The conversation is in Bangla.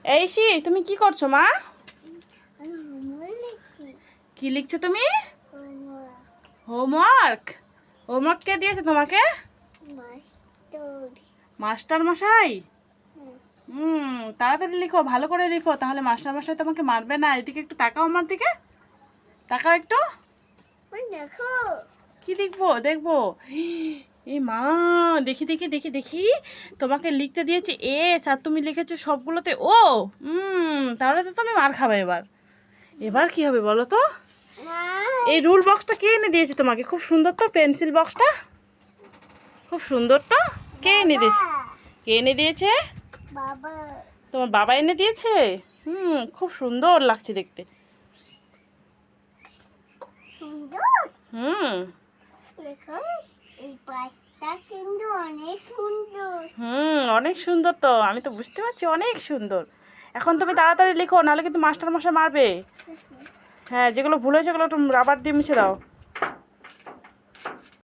এইশি, তুমি কি করছো মা? আমি হোমওয়ার্ক লিখছি। কি লিখছো তুমি? হোমওয়ার্ক। হোমওয়ার্ক। হোমওয়ার্ক কে দিয়েছে তোমাকে? মাস্টার। মাস্টার মশাই। হ্যাঁ। তাড়াতাড়ি লিখো, ভালো করে লিখো, তাহলে মাস্টার মশাই তোমাকে মারবে না। এদিকে একটু তাকাও, আমার দিকে তাকাও একটু। ওই দেখো। কি দেখবো? দেখবো। এ মা, দেখি দেখি দেখি দেখি, তোমাকে লিখতে দিয়েছে এস আর তুমি লিখেছো সবগুলোতে ও। তাহলে তো তুমি মার খাবে এবার। এবার কি হবে বলো তো? মা। এই রুল বক্সটা কে এনে দিয়েছে তোমাকে? খুব সুন্দর তো পেন্সিল বক্সটা, খুব সুন্দর তো। কে এনে দিয়েছে? কে এনে দিয়েছে? বাবা। তোমার বাবা এনে দিয়েছে। খুব সুন্দর লাগছে দেখতে। সুন্দর। হুম দেখো, এই পাঁচটা কিন্তু অনেক সুন্দর। অনেক সুন্দর তো, আমি তো বুঝতে পারছি অনেক সুন্দর। এখন তুমি তাড়াতাড়ি লিখো, নাহলে কিন্তু মাস্টার মশাই মারবে। হ্যাঁ, যেগুলো ভুল হয়েছে সেগুলো একটু রাবার দিয়ে মুছে দাও।